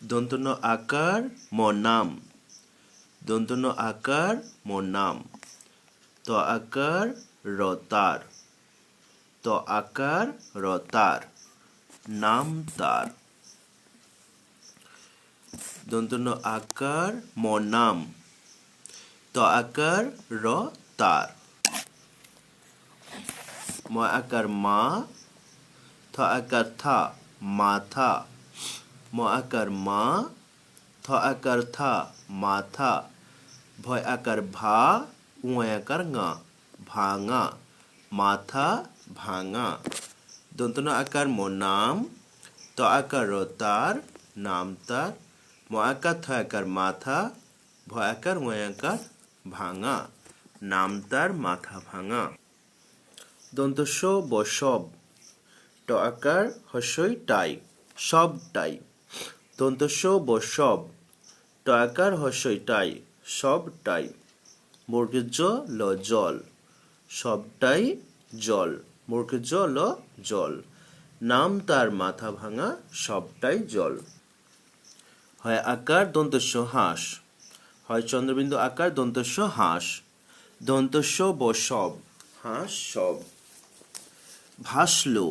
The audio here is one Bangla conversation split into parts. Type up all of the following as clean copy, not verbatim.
দন্তন্য আকার ম নাম। দন্তন্য আকার ম নাম। ত আকার রতার। ত আকার রতার। নাম তার। দন্তন্য আকার ম নাম। ত আকার র তার। ম আকার মা। থ আকার থা মাথা। ম আকার মা। থ আকার থা মাথা। ভয় আকার ভা। উয় আকার ঙা ভাঙা। মাথা ভাঙা। দন্তন্য আকার ম নাম। ত আকার র তার। নাম তার। ম আকার থ আকার মাথা। ভয় আকার উয় আকার ভাঙা। নাম তার মাথা ভাঙা। দন্তস্ব ব সব। ট আকার হস্যই টাই সবটাই। দন্তস্ব ব সব। ট আকার হস্যই টাই সবটাই। বর্গের জ ল জল। সবটাই জল। বর্গের জ ল জল। নাম তার মাথা ভাঙা সবটাই জল। হয় আকার দন্তস্ব হাঁস। হয় চন্দ্রবিন্দু আকার দন্তস্ব হাঁস। দন্তস্ব ব সব। হাঁস সব। ভাসলো।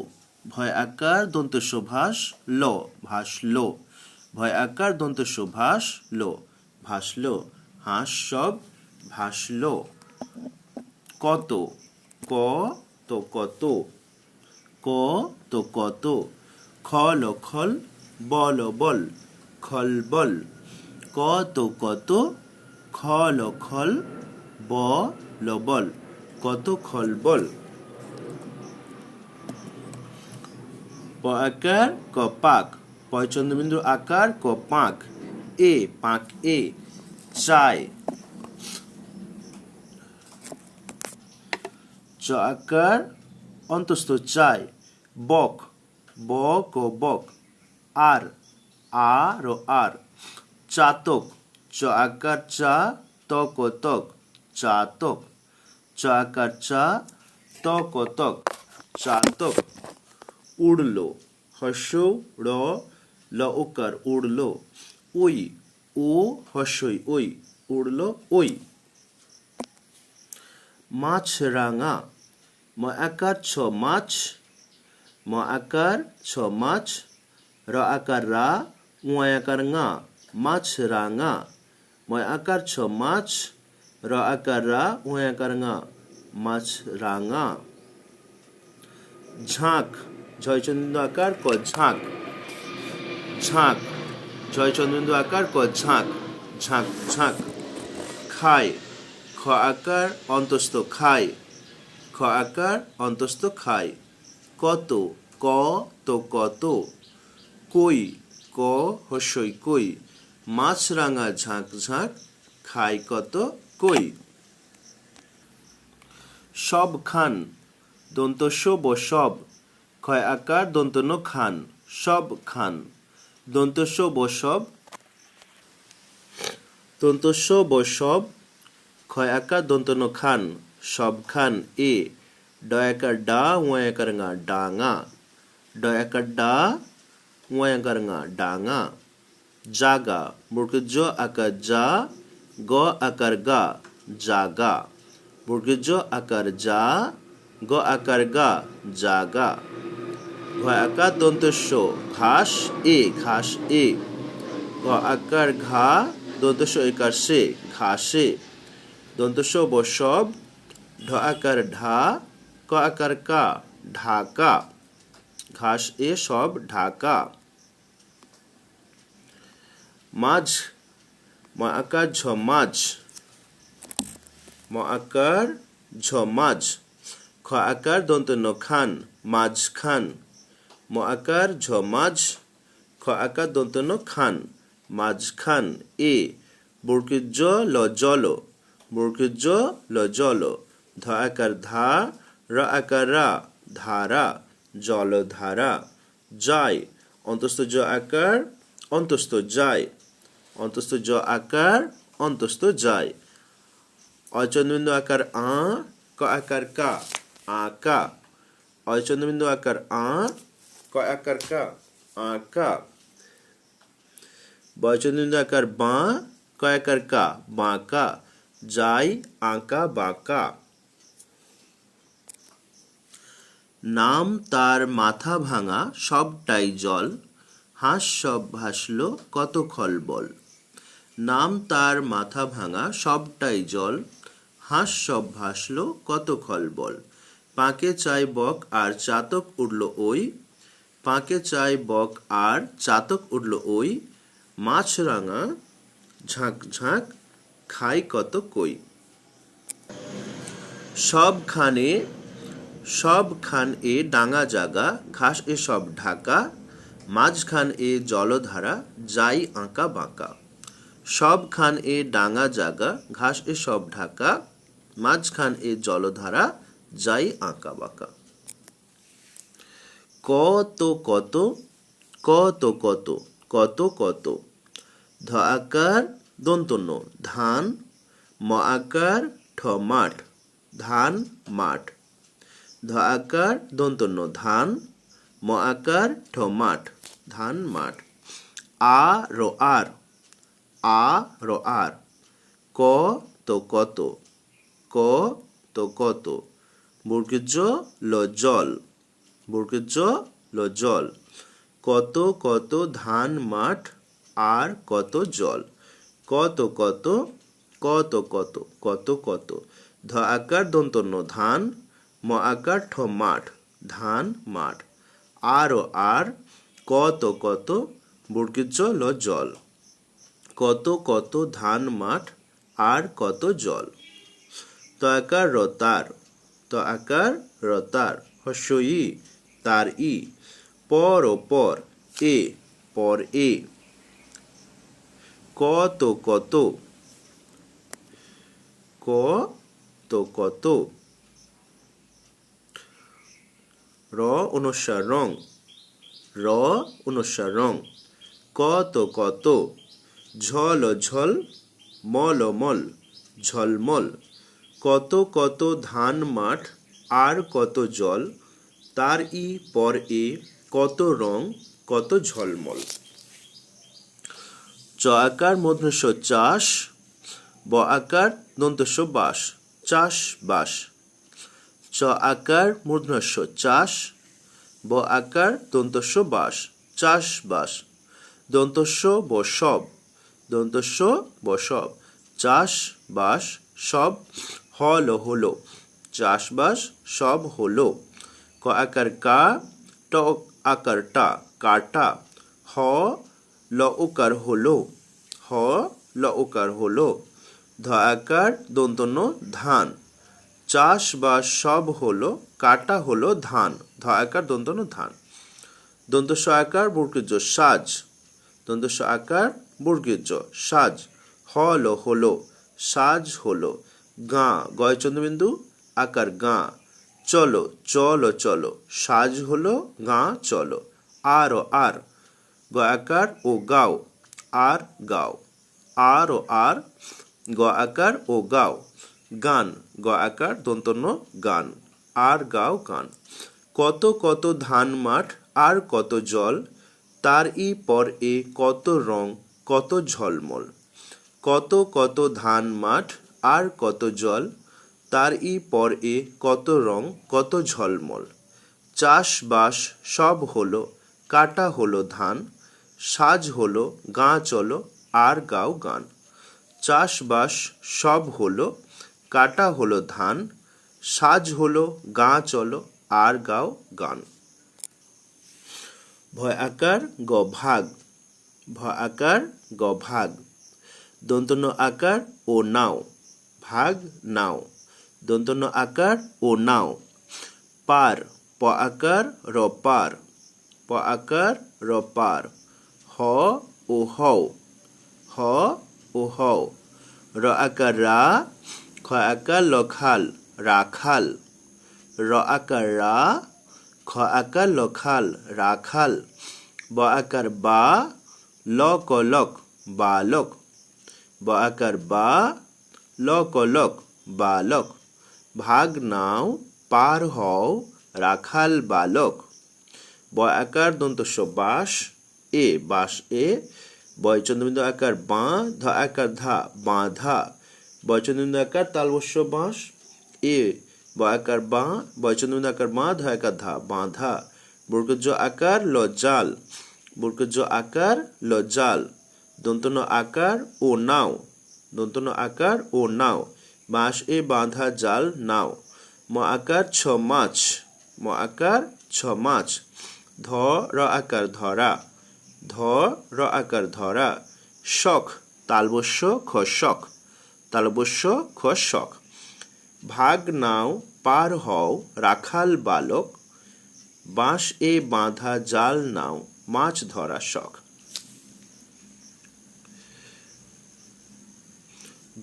ভয় আকার দন্তস্ব ভাস ল ভাসলো। ভয় আকার দন্তস্ব ভাস লো ভাসলো। হাঁস সব ভাসলো। কত। ক তো কত। ক তো কত। খল খল বল বল খল বল। ক তো কত। খল খল বল বল কত খল বল। প আকার ক পাক। পয় চন্দ্রবিন্দু আকার ক পাক। এ পাক এ চায়। চ আকার অন্তস্থ চায়। বক। বক ও বক। আর আর ও আর। চাতক। চ আকার চা তক ও তক চাতক। চ আকার চা তক ও তক চাতক। উড়লো। হস্য র ল ওকার উড়লো। ওই ও হস্যই ওই উড়লো ওই। মাছরাঙা। ম আকার ছ মাছ। ম আকার ছ মাছ। র আকার রা উয় আকার ঙা মাছরাঙা। ম আকার ছ মাছ। র আকার রা উয় আকার ঙা মাছরাঙা। ঝাঁক। ঝয় চন্দ্রবিন্দু আকার ক ঝাঁক। ঝাঁক। ঝয় চন্দ্রবিন্দু আকার ক ঝাঁক ঝাঁক ঝাঁক। খায়। খ আকার অন্তস্থ খায়। খ আকার অন্তস্থ খায়। কত। ক তো কত। কই। ক হস্যই কই। মাছরাঙা ঝাঁক ঝাঁক খায় কত কই। সবখান। দন্তস্ব ব সব। ক্ষয় আকার দন্তন্য খান সব খান। দন্তস্ব ব সব। দন্তস্ব ব সব। ক্ষয় আকার দন্তন্য খান সব খান এ। ড আকার ডা উয় আকার ঙা ডাঙা। ড আকার ডা উয় আকার ঙা ডাঙা। জাগা। বর্গের জ আকার যা গ আকার গা জাগা। বর্গের জ আকার যা গ আকার গা জাগা। ঘয় আকার দন্তস্ব ঘাস এ ঘাস এ। ঘ আকার ঘা দন্তস্ব একার সে ঘাসে। দন্তস্ব ব সব। ঢ আকার ঢা ক আকার কা ঢাকা। ঘাস এ সব ঢাকা। মাঝ। ম আকার ঝ মাঝ। ম আকার ঝ মাঝ। খ আকার দন্তন্য খান মাঝখান। ম আকার ঝ মাঝ। খ আকার দন্তন্য খান মাঝখান এ। বর্গের জ ল জল। বর্গের জ ল জল। ধ আকার ধা র আকার রা ধারা জলধারা। যায়। অন্তস্থ জ আকার অন্তস্থ যায়। অন্তস্থ জ আকার অন্তস্থ যায়। অচন্দ্রবিন্দু আকার আ ক আকার কা আকা। অচন্দ্রবিন্দু আকার আ ক আকার কা আকা। বয়চন্দ্র আকার বাঁ, কয়াকার কা, বাঁকা, যাই আঁকা বাঁকা। নাম তার মাথা ভাঙা সবটাই জল, হাঁস সব ভাসলো কত খলবল। নাম তার মাথা ভাঙা সবটাই জল, হাঁস সব ভাসলো কত খলবল। পাঁকে চাই বক আর চাতক উঠল ওই, পাঁকে চাই বক আর চাতক উঠল ওই, মাছরাঙা ঝাঁক ঝাঁক খাই কত কই। সবখান এ ডাঙা জাগা, ঘাস এ সব ঢাকা, মাঝখান এ জলধারা যাই আঁকা বাঁকা। সবখান এ ডাঙা জাগা, ঘাস এ সব ঢাকা, মাঝখান এ জলধারা যাই আঁকা বাঁকা। কত কত, কত কত, কত কত। ধ আকার দন্ত ন ধান, ম আকার ঠ মাঠ, ধান মাঠ। ধ আকার দন্ত ন ধান, ম আকার ঠ মাঠ, ধান মাঠ। আ র আর, আ র আর। ক তো কত, ক তো কত। বর্গের জ ল জল, বর্গের জ ল জল। কত কত ধান মাঠ আর কত জল। কত কত, কত কত, কত কত। ধ আকার দন্ত ন ধান, ম আকার ঠ মাঠ, ধান মাঠ। আর ও আর, কত কত, বর্গের জ ল জল। কত কত ধান মাঠ আর কত জল। ত আকার রতার, ত আকার রতার। হস্য ই, তার ই। পর ও পর, এ, পর এ। কত কত, কত কত। র অনুস্বার রং, র অনুস্বার রং। কত কত। ঝল ও ঝল, মল ও মল, ঝলমল। কত কত ধান মাঠ আর কত জল, তার ই পর এ কত রং কত ঝলমল। চ আকার মূর্ধন্য ষ চাষ, ব আকার দন্ত স বাস, চাষ বাস। চ আকার মূর্ধন্য ষ চাষ, ব আকার দন্ত স বাস, চাষ বাস। দন্ত স ব সব, দন্ত স ব সব। চাষ বাস সব হল হলো, চাষবাস সব হলো। ক আকার কা, ট আকার টা, কাটা। হ ল উকার হলো, হ ল উকার হলো। ধ আকার দন্ত ন ধান, চাষবাস সব হলো, কাটা হলো ধান। ধ আকার দন্ত ন ধান। দন্ত স আকার বর্গের জ সাজ, দন্ত স আকার বর্গের জ সাজ। হল হলো, সাজ হলো। গাঁ, গয় চন্দ্রবিন্দু আকার গাঁ। চলো চলো চলো, সাজ হলো গাঁ চলো। আর ও আর, গ আকার ও গাও, আর গাও। আর ও আর, গ আকার ও গাও। গান, গ আকার দন্ত ন গান, আর গাও গান। কত কত ধান মাঠ আর কত জল, তার ই পর এ কত রং কত ঝলমল। কত কত ধান মাঠ আর কত জল, তার ই পর এ কত রং কত ঝলমল। চাষবাস সব হলো, কাটা হলো ধান, সাজ হলো গাঁ চলো, আর গাও গান। চাষবাস সব হলো, কাটা হলো ধান, সাজ হলো গাঁ চলো, আর গাও গান। ভয় আকার গ ভাগ, ভ আকার গ ভাগ। দন্ত ন আকার ও নাও, ভাগ নাও। দন্ত ন আকার ও নাও। পার, প আকার র পার, প আকার র পার। হ ও হও, হ ও হও। র আকার রা, খ আকার লখাল, রাখাল। র আকার রা, খ আকার লখাল, রাখাল। ব আকার বা, ল ক লক, বালক। ব আকার বা, ল ক লক, বালক। ভাগ নাও, পার হও, রাখাল বালক। ব আকার দন্ত স বাস, এ বাস এ। বয় চন্দ্রবিন্দু আকার বাঁ, ধ আকার ধা, বাঁধা। বয় চন্দ্রবিন্দু আকার তালবস্য বাঁশ। এ বয় আকার বাঁ, বয় চন্দ্রবিন্দু আকার বাঁ, ধ আকার ধা, বাঁধা। বর্গজ আকার ল জাল, বর্গজ আকার ল জাল। দন্তন আকার ও নাও, দন্তন আকার ও নাও। বাঁশ এ বাঁধা জাল নাও। ম আকার ছ মাছ, ম আকার ছ মাছ। ধ র আকার ধরা, ধ র আকার ধরা। শখ তালবস্য খ শখ, তালবস্য খ শখ। ভাগ নাও পার হও রাখাল বালক, বাঁশ এ বাঁধা জাল নাও মাছ ধরা শখ।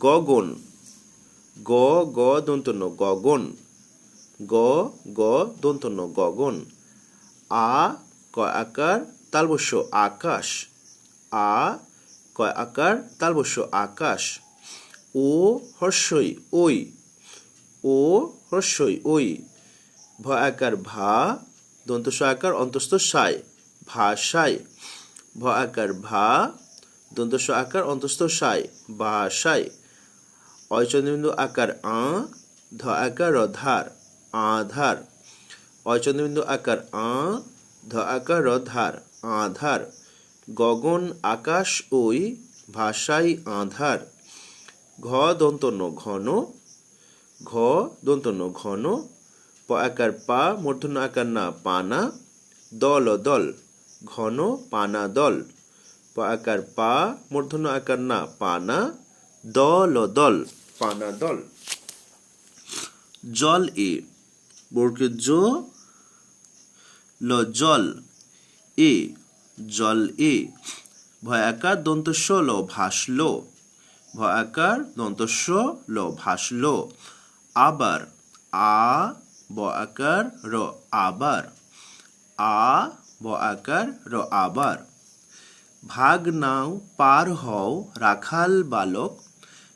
গগন গ গ দন্তন্য গগন, গ গ দন্তন্য গগন। আ ক আকার তালবস্য আকাশ, আ ক আকার তালবস্য আকাশ। ও হর্ষই ওই, ও হর্ষই ওই। ভ আকার ভা, দন্তস্ব আকার অন্তস্থ সাই, ভাষাই। ভ আকার ভা, দন্তস্ব আকার অন্তস্থ সাই, ভাষাই। অয় চন্দ্রবিন্দু আকার আ, ধ আকার ধার, আধার। অয় চন্দ্রবিন্দু আকার আ, ধ আকার ধার, আধার। গগন আকাশ ওই, ভাষাই আধার। ঘ দন্তন্য ঘন, ঘ দন্তন্য ঘন। প আকার পা, মূর্ধন্য আকার না, পানা। দল দল, ঘন পানা দল। প আকার পা, মূর্ধন্য আকার না, পানা। দল দল, পানা দল। জল এ বর্গজ ল জল, এ জল এ। ভয় আকার দন্তস্ব ল ভাসল, ভয় আকার দন্তস্ব ল ভাসল। আবার আ ব আকার র আবার, আ ব আকার র আবার। ভাগ নাও পার হও রাখাল বালক,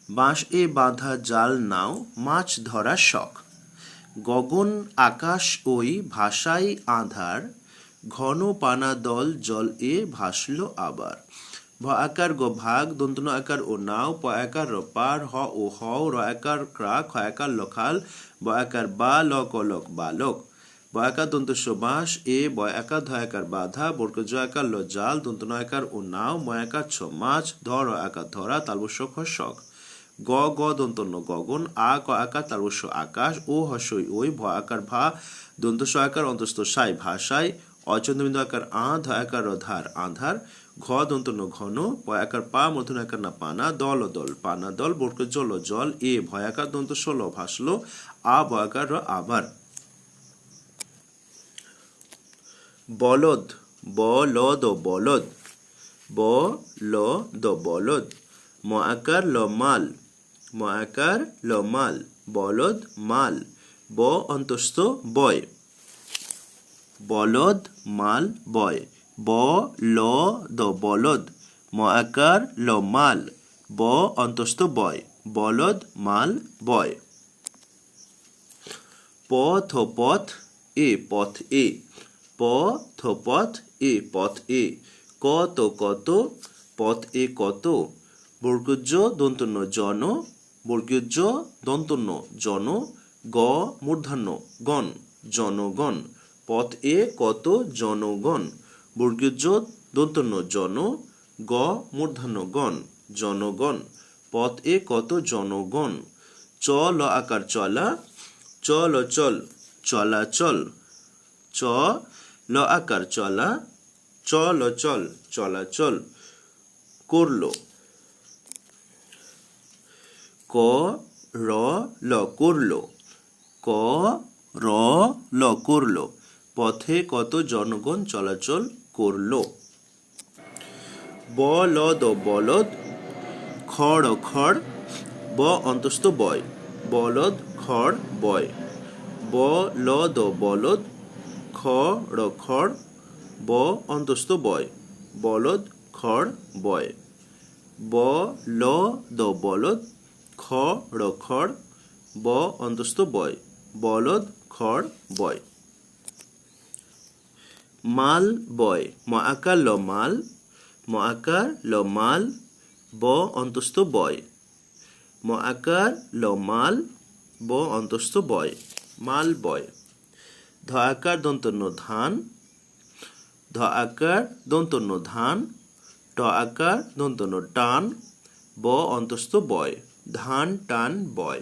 বাঁশ এ বাঁধা জাল নাও মাছ ধরা শখ। গগন আকাশ ওই ভাষাই আধার, ঘন পানা দল জল এ ভাসল আবার। ভ আকার গ ভাগ, দন্তন আকার ও নাও, প আকার র পার, হ ও হও, র আকার ক্রা, খ আকার লখাল, ব আকার বা লক ও লক বালক। ব আকার দন্তস্ব বাঁশ এ, বয় আকার ধ আকার বাধা, বর্গজ আকার ল জাল, দন্তন আকার ও নাও, ময় আকার ছ মাছ, ধ র আকার ধরা, তালবস্য খ শখ। গ গ দন্তন্য গগন, আ ক আকার তালবস্য আকাশ, ও হর্ষই ওই, ভ আকার ভা, দন্তস্ব আকার অন্তস্থ সাই, ভাষাই। অচন্দ্রবিন্দু আকার আ, ধ আকার ধার, আধার। ঘ দন্তন্য ঘন, প আকার পা, মূর্ধন্য আকার না, পানা। দল দল, পানা দল। বর্গজ ল জল, এ ভয়াকার দন্তস্ব ল ভাসল, আ ভয়াকার র আবার। বলদ ব ল দ বলদ, ব ল দ বলদ। ম আকার ল মাল, ম আকার ল মাল। বলদ মাল, ব অন্তস্থ বয়, বলদ মাল বয়। ব ল দ বলদ, ম আকার ল মাল, ব অন্তস্থ বয়, বলদ মাল বয়। পথ পথ এ পথ এ, পথ পথ এ পথ এ। কত কত, পথ এ কত। বর্গজ দন্তন্য জন, বর্গজ দন্তন্য জন। গ মূর্ধন্য গণ, জনগণ। পথ এ কত জনগণ। বর্গজ দন্তন্য জন, গ মূর্ধন্য গণ, জনগণ। পথ এ কত জনগণ। চ ল আকার চলা, চল চল, চলাচল। চ ল আকার চলা, চল চল, চলাচল। করল, ক র ল করল, ক র ল করল। পথে কত জনগণ চলাচল করল। ব ল দ বলদ, খড় খড়, ব অন্তস্থ বয়, বলদ খড় বয়। ব ল দ বলদ, খ র খড়, ব অন্তস্থ বয়, বলদ খড় বয়। ব ল দ বলদ, খ র খড়, ব অন্তস্থ বয়, বলদ খড় বয়। মাল বয়, ম আকার ল মাল, ম ম আকার ল মাল ব অন্তস্থ বয় ম আকার ল মাল ব অন্তস্থ বয় মাল বয় ধ আকার দন্ত ন ধান ধ আকার দন্ত ন ধান ট আকার দন্ত ন টান ব অন্তস্থ বয় ধান টান বয়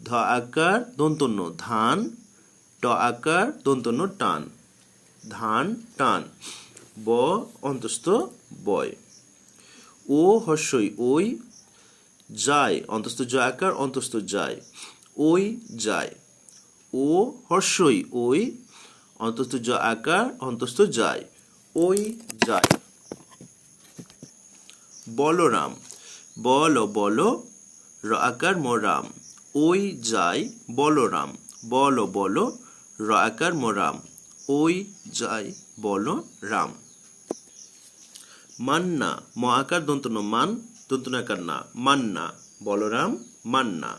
ধ আকার দন্ত ন ধান ট আকার দন্ত ন টান ধান টান ব অন্তস্থ বয় ও হর্ষই ওই যায় অন্তস্থ জ আকার অন্তস্থ যায় ওই যায় ও হর্ষই ওই অন্তস্থ জ আকার অন্তস্থ যায় ওই যায় বলরাম বল বল র আকার ম রাম ওই যায় বলরাম বল বল র আকার ম রাম ওই যায় বল রাম মান্না ম আকার দন্ত ন মান দন্ত ন আকার না মান্না বলরাম মান্না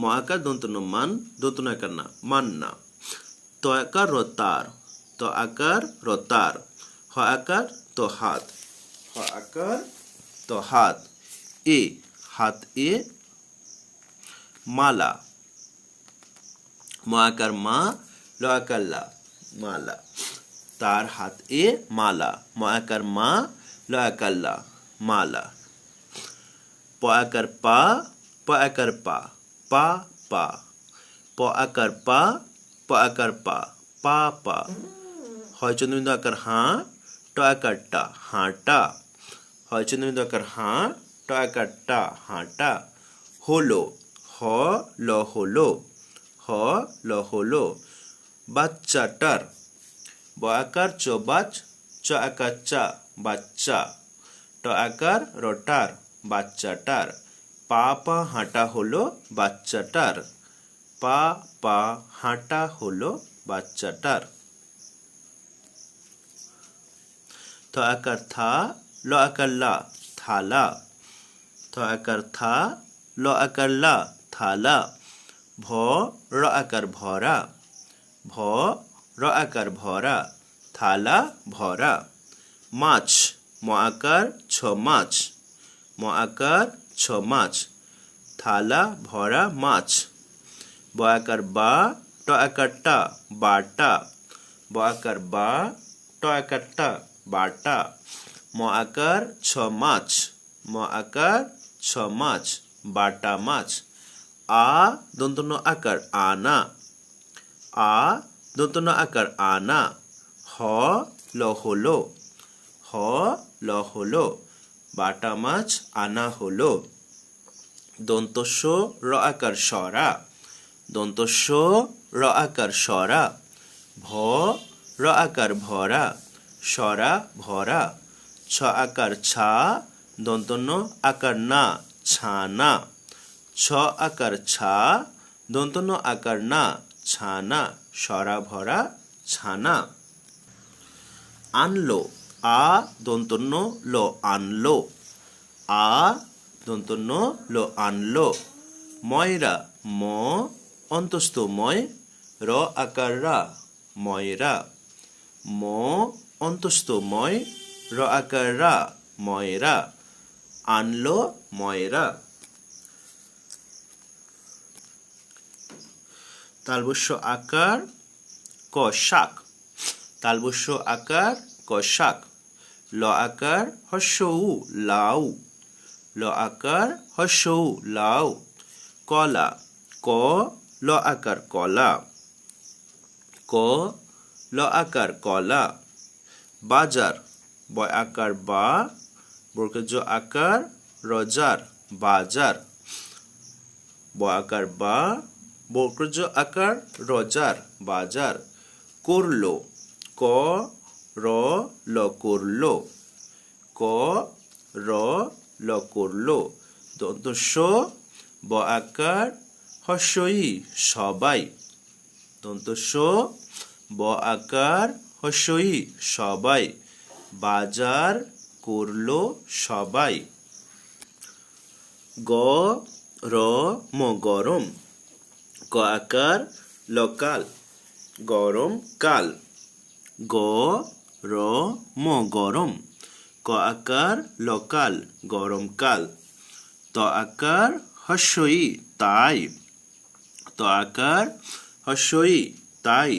ম আকার দন্ত ন মান দন্ত ন আকার না মান্না ত আকার র তার ত আকার র তার হ আকার তো হাত হ আকার তো হাত এ হাত এ মালা ম আকার মা ল আকার লা মালা তার হাত এ মালা ম আকার মা ল আকার লা মালা প আকার পা প আকার পা পা পা প আকার পা প আকার পা পা পা হয় চন্দ্রবিন্দু আকার হাঁ ট আকার টা হাঁটা হয় চন্দ্রবিন্দু আকার হাঁ ট আকার টা হাঁটা হলো হ ল হলো হ ল হলো বাচ্চাটার ব আকার চ বাচ চ আকার চা বাচ্চা ট আকার রটার বাচ্চাটার পা পা হাঁটা হলো বাচ্চাটার পা পা হাঁটা হলো বাচ্চাটার থ আকার থা ল আকার লা থালা থ আকার থা ল আকার লা থালা ভ র আকার ভরা ভ র আকার ভরা থালা ভরা মাছ ম আকার ছ মাছ ম আকার ছ মাছ থালা ভরা মাছ ব আকার বা ট আকার টা বাটা ব আকার বা ট আকার টা বাটা ম আকার ছ মাছ ম আকার ছ মাছ বাটা মাছ আ দন্ত ন আকার আনা আ দন্ত ন আকার আনা হ ল হলো হ ল হলো বাটা মাছ আনা হলো দন্তস্ব র আকার সরা দন্তস্ব র আকার সরা ভ র আকার ভরা সরা ভরা ছ আকার ছা দন্ত ন আকার না ছানা ছ আকার ছা দন্ত ন আকার না ছানা সরা ভরা ছানা আনলো আ দন্ত ন ল আনলো আ দন্ত ন ল আনলো ময়রা ম অন্তস্থ ময় র আকার রা ময়রা ম অন্তস্থ ময় র আকার রা ময়রা আনলো ময়রা তালবস্য আকার ক শাক তালবস্য আকার ক শাক ল আকার হস্য উ লাউ ল আকার হস্য উ লাউ কলা ক ল আকার কলা ক ল আকার কলা বাজার বয় আকার বা বর্গজ আকার রজার বাজার ব আকার বা বর্গজ আকার রজার বাজার করলো ক র ল করলো ক র ল করলো দন্তস্ব ব আকার হস্যই সবাই দন্তস্ব ব আকার হস্যই সবাই বাজার করলো সবাই গ র ম গরম ক আকার লকাল গরম কাল গ র ম গরম ক ক আকার লকাল গরমকাল ত আকার হস্যই তাই ত আকার হস্যই তাই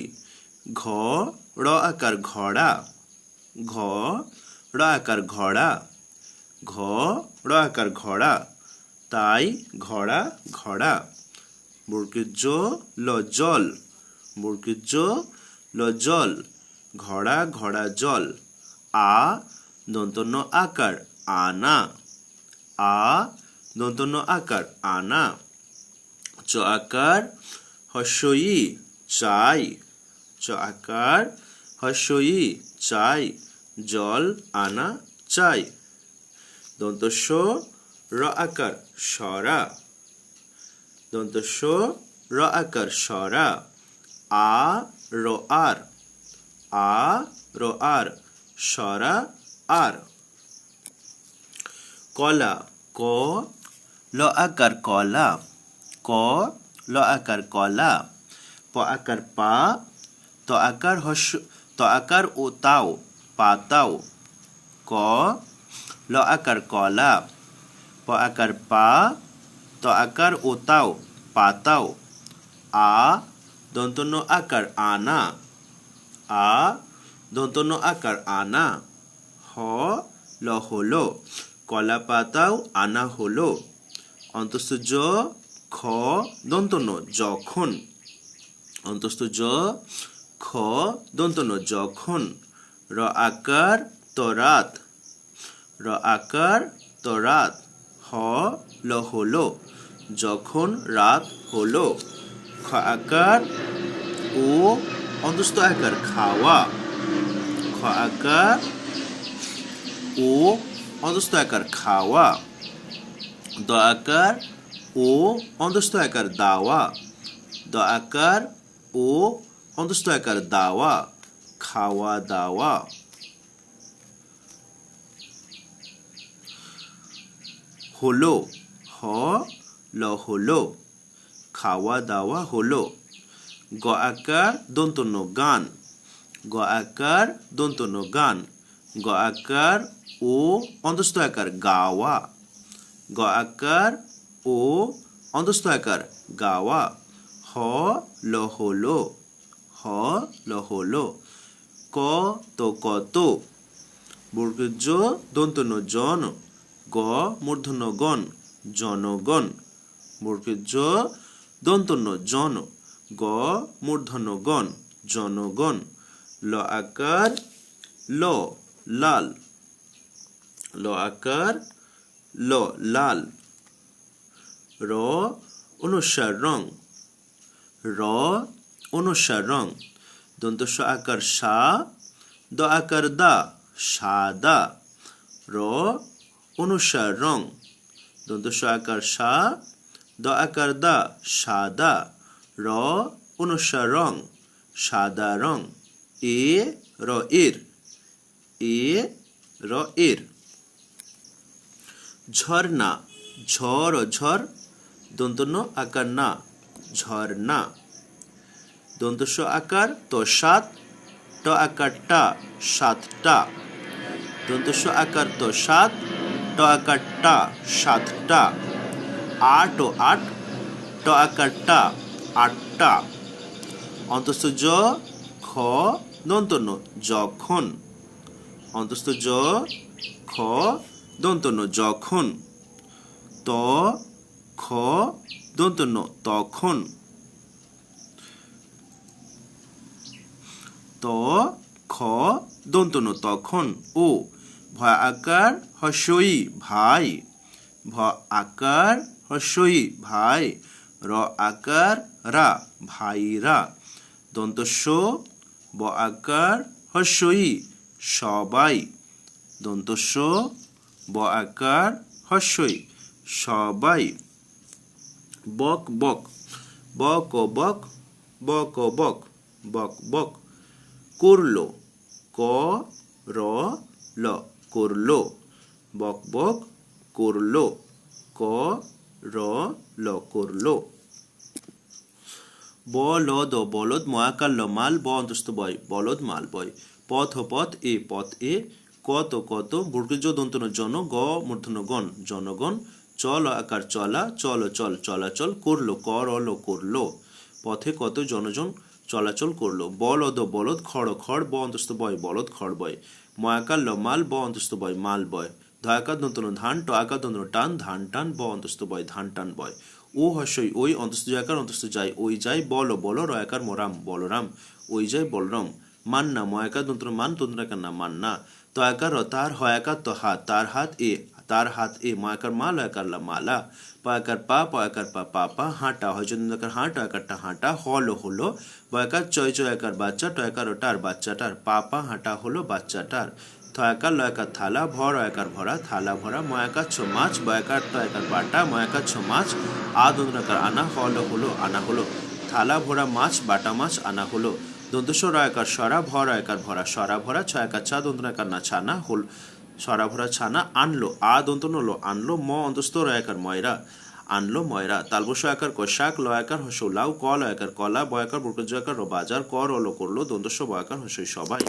ঘ র আকার ঘোড়া ঘ র আকার ঘোড়া ঘ র আকার ঘোড়া তাই ঘোড়া ঘোড়া বর্গীয় জ ল জল বর্গীয় জ ল জল ঘোড়া ঘোড়া জল আ দন্তন্য আকার আনা আ দন্তন্য আকার আনা চ আকার হস্যই চাই চ আকার হস্যই চাই জল আনা চাই দন্তস্ব র আকার সরা দন্তস্ব র আকার সরা আ র আর আ র আর সরা আর কলা ক ল আকার কলা ক ল আকার কলা প আকার পা ত আকার হস্য ত আকার ও তাও পাতাও ক ল আকার কলা প আকার পা ত আকার ও তাও পাতাও আ দন্তন্য আকার আনা আ দন্তন্য আকার আনা হ ল হলো কলা পাতাও আনা হলো অন্তস্থ জ খ দন্তন্য যখন অন্তস্থ জ খ দন্তন্য যখন র আকার তরাত র আকার তরাত হ ল হলো যখন রাত হলো খ আকার ও অন্তস্থ আকার খাওয়া খ আকার ও অন্তস্থ আকার খাওয়া দ আকার ও অন্তস্থ আকার দাওয়া দ আকার ও অন্তস্থ আকার দাওয়া খাওয়া দাওয়া হলো হ ল হলো খাওয়া দাওয়া হলো গ আকার দন্তন্য গান গ আকার দন্তন্য গান গ আকার ও অন্তস্থ আকার গাওয়া গ আকার ও অন্তস্থ আকার গাওয়া হ ল হলো হ ল হলো ক তো কত বর্গীয় জ দন্তন্য জন গ মূর্ধন্য গণ জনগণ বর্গীয় জ দন্তন্য জন গ মূর্ধন্য গণ জনগণ ল আকার ল লাল ল আকার ল লাল র অনুসার রং র অনুসার রং দন্তস্ব আকার সা দ আকার দা সাদা র অনুসার রং দন্তস্ব আকার সা দ আকার দা সাদা র অনুসার রং সাদা রং এ র এর এ র এর ঝর্ণা ঝড় ঝড় দন্তন্য আকার না ঝর্ণা দন্তস্ব আকার তো সাত ট আকার টা সাতটা দন্তস্ব আকার তো সাত ট আকার টা সাতটা আট ও আট ট আকার টা আটটা অন্তস্থ জ খ দন্তন্য যখন অন্তস্থ জ খ দন্তন্য যখন ত খ দন্তন্য তখন ত খ দন্তন্য তখন ও ভয় আকার হস্যই ভাই ভ আকার হস্যই ভাই র আকার রা ভাইরা দন্তস্ব ব আকার হস্যই সবাই দন্তস্ব ব আকার হস্যই সবাই বক বক বক বক বক বক বক বক করলো ক র ল করলো বক বক করলো ক র ল করলো বলদ বলদ ময়াকার ল মাল ব অন্তস্থ বয় বলদ মাল বয় পথ পথ এ কত কত বর্গীয় জ দন্তন্য জন গ মূর্ধন্য গণ জনগণ চ ল আকার চলা চল চল চলাচল করলো কর ল করলো পথে কত জনজন চলাচল করলো বল অদ বলদ খড় খড় ব অন্তস্থ বয় বলদ খড় বয় ময়াকার ল মাল ব অন্তস্থ বয় মাল বয় ধয়াকার দন্তন্য ধান ট আকার দন্তন্য টান ধান টান ব অন্তস্থ বয় ধান টান বয় ও হস্যই ওই অন্তস্থ জয়াকার অন্তস্থ যায় ওই যায় বল বল রয়াকার মরাম বলরাম ওই যায় বলরাম মান্না ময়াকার দন্তন্য মান তন্ত্রাকার না মান্না তয়াকার তার হয়াকার তো হাত তার হাত এ ময়াকার মা লয়াকার লা মালা পয়াকার পা পা হাঁটা হয় চন্দ্রাকার হাঁ টয়াকারটা হাঁটা হলো হলো বয়াকার চয় চয়াকার বাচ্চা টয়াকার ওটার বাচ্চাটার পা হাঁটা হলো বাচ্চাটার থয়াকার লয়াকার থালা ভর অয়াকার ভরা থালা ভরা ময়াকার ছ মাছ বয়াকার টয়াকার বাটা ময়াকার ছ মাছ দন্তনাকার আনা হলো হলো আনা হলো থালা ভরা মাছ বাটা মাছ আনা হলো দন্তস্ব রয়াকার সরা ভর অয়াকার ভরা সরা ভরা ছয়াকার ছা দন্তনাকার না ছানা হল সরা ভরা ছানা আনলো দন্ত নলো আনলো ম অন্তস্থ রয়াকার ময়রা আনলো ময়রা তালবস্য আকার কষাক লয়াকার হস্য লাউ ক লয়াকার কলা বয়াকার বর্গজ আকার বাজার কর অলো করলো দন্তস্ব বয়াকার হস্যই সবাই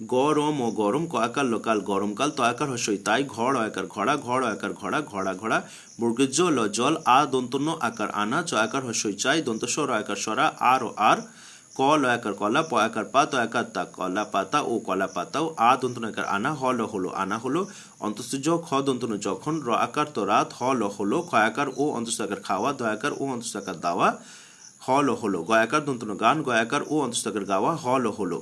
গরম ও গরম কয়াকার লোকাল গরমকাল তয়াকার হস্যই তাই ঘর অয়াকার ঘোড়া ঘর অয়াকার ঘোড়া ঘোড়া ঘোড়া বর্গজ ল জল দন্তন্য আকার আনা চয়াকার হস্যই চাই দন্তস্ব রয়াকার সরা আর ক লয়াকার কলা পয়াকার পা তয়াকার তা কলা পাতা ও কলা পাতাও দন্তনাকার আনা হল হলো আনা হলো অন্তস্থ জ খ দন্তন্য যখন র আকার তো রাত হল হলো খয়াকার ও অন্তস্থ আকার খাওয়া দয়াকার ও অন্তস্থ আকার দাওয়া হল হলো গয়াকার দন্তন্য গান গয়াকার ও অন্তস্থ আকার গাওয়া হল হলো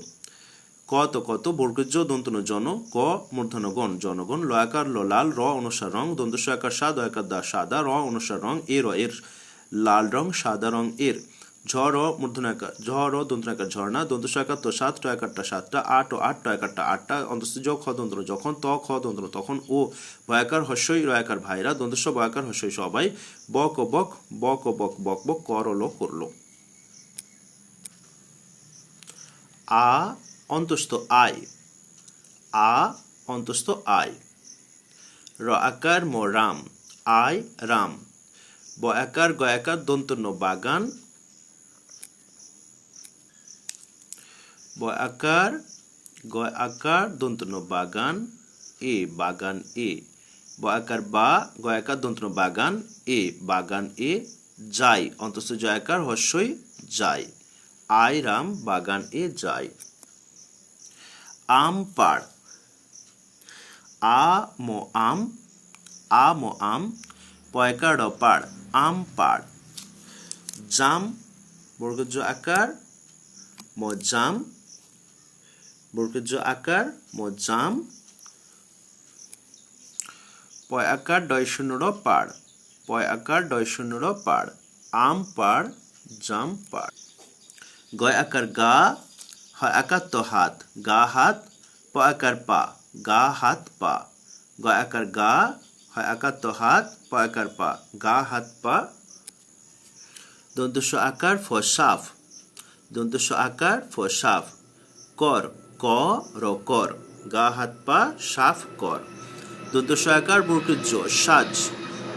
কত কত বর্গজ দন্তন্য জন ক মূর্ধন্য গণ জনগণ লয়াকার ল লাল র অনুসার রং দন্তস্ব আকার সা দয়াকার দা সাদা র অনুসার রং এর লাল রং সাদা রং এর ঝড় মূর্ধনাকার ঝড় দন্তনাকার ঝর্ণা দন্তস্ব আকার তো সাত টয়াকারটা সাতটা ও আট টয়াকারটা আটটা অন্তস্থ জ খ দন্তন্য যখন ত খ দন্তন্য তখন ও ভয়াকার হস্যই রয়াকার ভাইরা দন্তস্ব বয়াকার হস্যই সবাই বক বক বক বক বক বক করলো করলো অন্তস্থ আয় অন্তস্থ আয় র আকার ম রাম আয় রাম বয়াকার গয়াকার দন্তন্য বাগান বয়াকার গয়াকার দন্তন্য বাগান বাগান বয়াকার বা গয়াকার দন্তন্য বাগান বাগান যাই অন্তস্থ জয়াকার হস্যই যাই আয় রাম বাগান যাই আম পাড় ম আম পয়কার পাড় আম পাড় জাম বর্গজ আকার ম জাম বর্গজ আকার ম জাম পয় আকার ডয় শূন্য র পাড় পয় আকার ডয় শূন্য র পাড় আম পাড় জাম পাড় গয় আকার গা হয় আকার তো হাত গা হাত প আকার পা গা হাত পা গয় আকার গা হয় আকার তো হাত প আকার পা গা হাত পা দন্তস্ব আকার ফ সাফ দন্তস্ব আকার ফ সাফ কর ক র কর গা হাত পা সাফ কর দন্তস্ব আকার বর্গীয় জ সাজ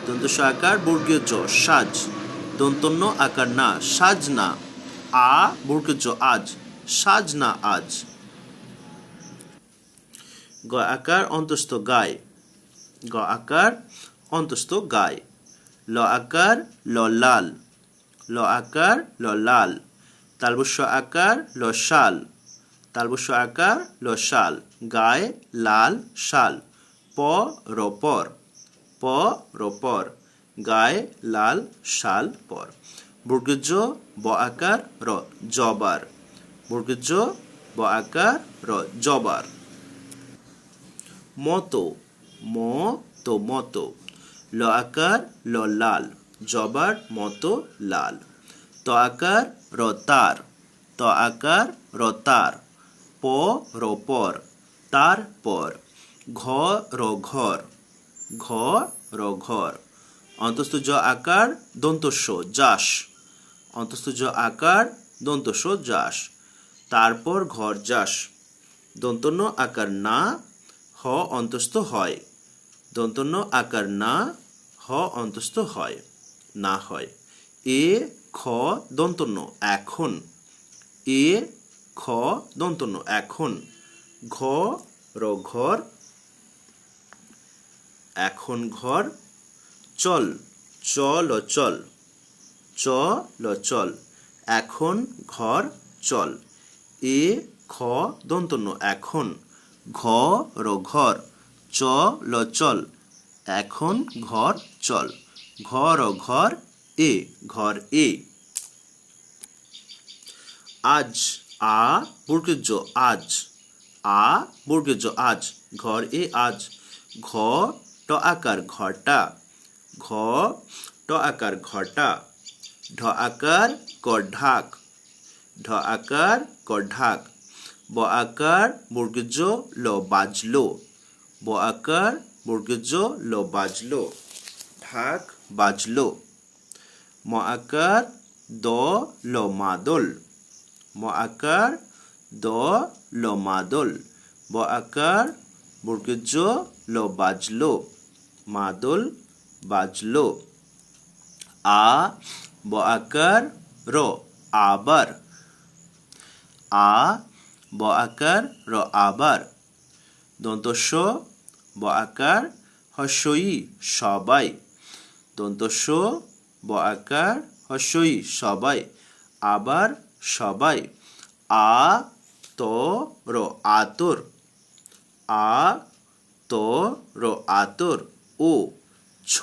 দন্তস্ব আকার বর্গীয় জ সাজ দন্তন্য আকার না সাজ না বর্গীয় জ আজ সাজ না আজ গ আকার অন্তস্থ গায় গ আকার অন্তস্থ গায় ল আকার ল লাল ল আকার ল লাল তালবস্য আকার ল শাল তালবস্য আকার ল শাল গায়ে লাল শাল প র পর প র পর গায়ে লাল শাল পর বর্গজ ব আকার র জবার বর্গজ ব আকার র জবার মতো মতো ল আকার ল লাল জবার মতো লাল ত আকার র তার ত আকার র তার প র পর তার পর ঘ র ঘর ঘ র ঘর অন্তস্থ জ আকার দন্তস্ব যাস অন্তস্থ জ আকার দন্তস্ব যাস তারপর ঘর যাস দন্তন্য আকার না হ অন্তস্থ হয় দন্তন্য আকার না হ অন্তস্থ হয় না হয় এ খ দন্তন্য এখন এ খ খ দন্তন্য এখন, ঘ র ঘর, এখন ঘর, চল, চল চল, চল চল, এখন ঘর চল, এ খ দন্তন্য এখন, ঘ র ঘর, চল চল, এখন ঘর চল, ঘর ঘর, এ ঘর এ। আজ, আ বর্গীয় আজ, আ বর্গীয় আজ, ঘর এ আজ, ঘ ট আকার ঘটা, ঘ ট আকার ঘটা, ঢ আকার গঢাক, ঢ আকার গঢাক, ব আকার বর্গীয় ল বাজলো, ব আকার বর্গীয় ল বাজলো, ঢাক বাজলো, ম আকার দ ল মাদল, ম আকার দ ল মাদল, ব আকার বর্গীয় ল বাজলো, মাদল বাজলো, আ ব আকার র আবার, আ ব আকার র আবার, দন্ত স ব আকার হস্যই সবাই, দন্ত স ব আকার হস্যই সবাই, আবার সবাই, আ ত র আতর, আ ত র আতর, ও ছ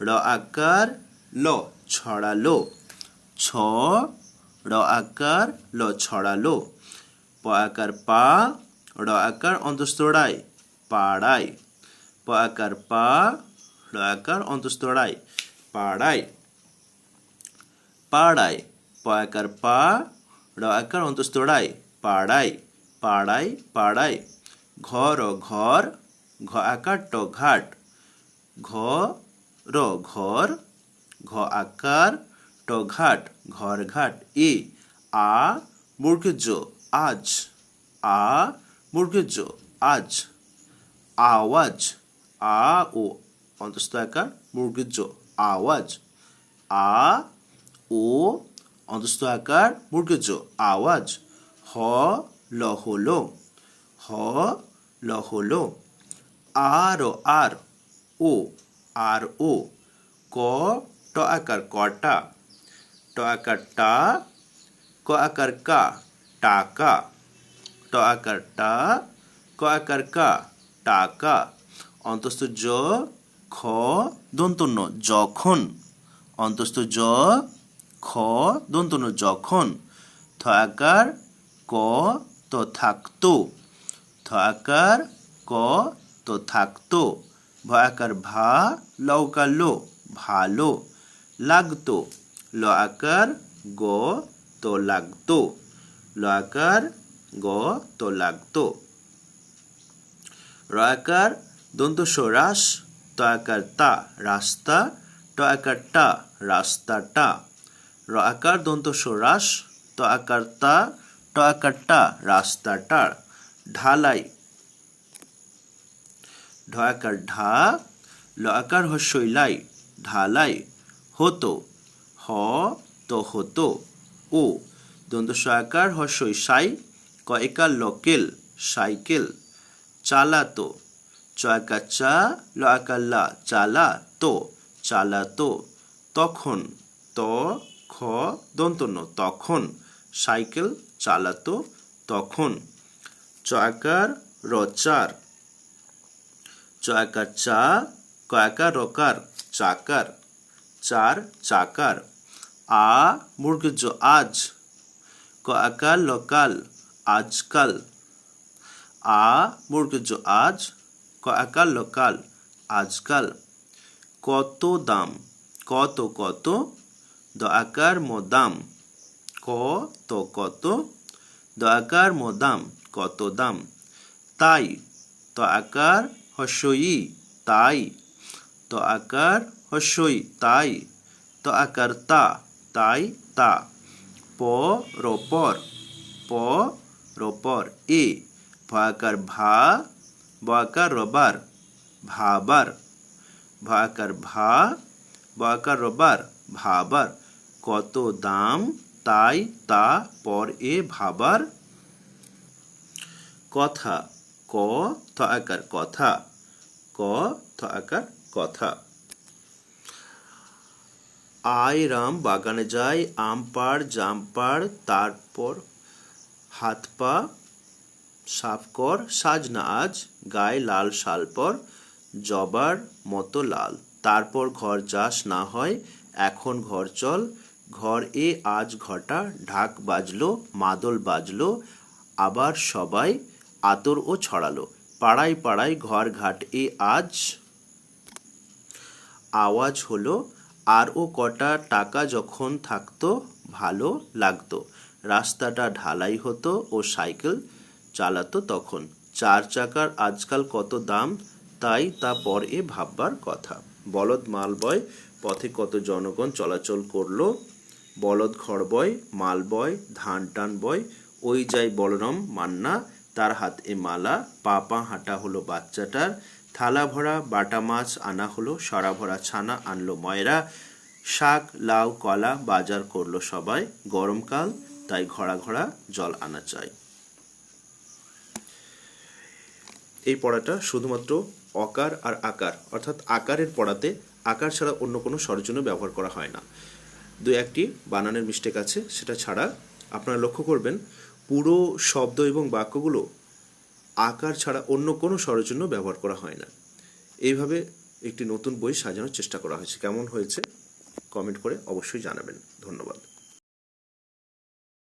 র আকার ল ছড়ালো, ছ র আকার ল ছড়ালো, প আকার পা, র আকার অন্তঃস্থ পাড়ায়, প আকার পা, র আকার অন্তঃস্থ পাড়ায়, পাড়ায়, প আকার পা, র আকার অন্তঃস্থ পাড়ায়, পাড়ায় পাড়ায়, ঘর ঘর, ঘ আকার ট ঘাট, ঘ র ঘর, ঘ আকার ট ঘাট, ঘর ঘাট, এ আ বর্গীয় আজ, আ বর্গীয় আজ, আওয়াজ, আ ও অন্তঃস্থ আকার বর্গীয় আওয়াজ, আ ও অন্তঃস্থ আকার বর্গীয় আওয়াজ, হ ল হলো, হ ল হলো, আর আর, ও আর ও, ক ট আকার কটা, ট আকার টা, ক আকার কা টাকা, ট আকার টা, ক আকার কা টাকা, অন্তস্থ জ খ দন্তন্য যখন, অন্তস্থ জ খ দন্তন্য যখন, থ আকার ক তো থাকতো, থ আকার ক তো থাকতো, ভ আকার ভা লৌকার লো ভালো, লাগতো, ল আকার গ তো লাগতো, ল আকার গ তো লাগতো, র আকার দন্ত সরাস, ত আকার তা রাস্তা, ট আকার টা রাস্তাটা, র আকার দন্ত সরাস, ত আকার তা, ট আকার টা রাস্তাটা, ঢালাই, ঢ আকার ঢা, ল আকার হস্যই লাই ঢালাই, হতো, হ তো হতো, ও দন্ত স আকার হস্যই সাই, ক একার লকেল সাইকেল, চালাতো, চ আকার চা, ল আকার লা চালাতো, চালাতো, তখন, ত খ দন্তন্য তখন, সাইকেল চালাতো তখন, চ আকার র চার, চ আকার চা, ক আকার রকার চাকার, চার চাকার, আ বর্গীয় আজ, ক আকার লকাল আজকাল, আ বর্গীয় আজ, ক আকার লকাল আজকাল, কত দাম, কত কত, দ আকার মদাম, ক তো কত, দ আকার মদাম কত দাম, তাই, ত আকার হস্যই তাই, ত আকার হস্যই তাই, ত আকার তা তাই তা, প র পর, প র পর, এ ভ আকার ভা, ব আকার রবার ভাবার, ভ আকার ভা, ব আকার রবার ভাবার, কত দাম তাই তা পর এ ভাবার কথা, ক থ আকার কথা, ক থ আকার কথা। আয় রাম বাগানে যাই, আম পাড় জাম পাড়, তারপর হাত পা সাফ কর, সাজ না আজ গায়ে লাল শাল পর, জবার মতো লাল, তারপর ঘর যাস না হয় এখন ঘর চল, ঘর এ আজ ঘটা ঢাক বাজলো মাদল বাজলো, আবার সবাই আতর ও ছড়ালো, পাড়ায় পাড়ায় ঘর ঘাট এ আজ আওয়াজ হলো, আর ও কটা টাকা যখন থাকতো ভালো লাগতো, রাস্তাটা ঢালাই হতো ও সাইকেল চালাতো তখন, চার চাকার আজকাল কত দাম, তাই তা পর এ ভাববার কথা। বলদ মাল বয় পথে কত জনগণ চলাচল করলো, বলদ খড় বয় মাল বয় ধান টান বয়, ওই যাই বলরাম মান্না তার হাত এ মালা, পা পা হাঁটা হলো বাচ্চাটার, থালা ভরা বাটা মাছ আনা হলো, সরা ভরা ছানা আনলো ময়রা, শাক লাউ কলা বাজার করলো সবাই, গরমকাল তাই ঘড়া ঘড়া জল আনা চাই। এই পড়াটা শুধুমাত্র অকার আর আকার অর্থাৎ আকারের পড়াতে আকার ছাড়া অন্য কোনো স্বরচিহ্ন ব্যবহার করা হয় না। দু একটি বানানের মিস্টেক আছে, সেটা ছাড়া আপনারা লক্ষ্য করবেন পুরো শব্দ এবং বাক্যগুলো আকার ছাড়া অন্য কোনো স্বরচিহ্ন ব্যবহার করা হয় না। এইভাবে একটি নতুন বই সাজানোর চেষ্টা করা হয়েছে। কেমন হয়েছে কমেন্ট করে অবশ্যই জানাবেন। ধন্যবাদ।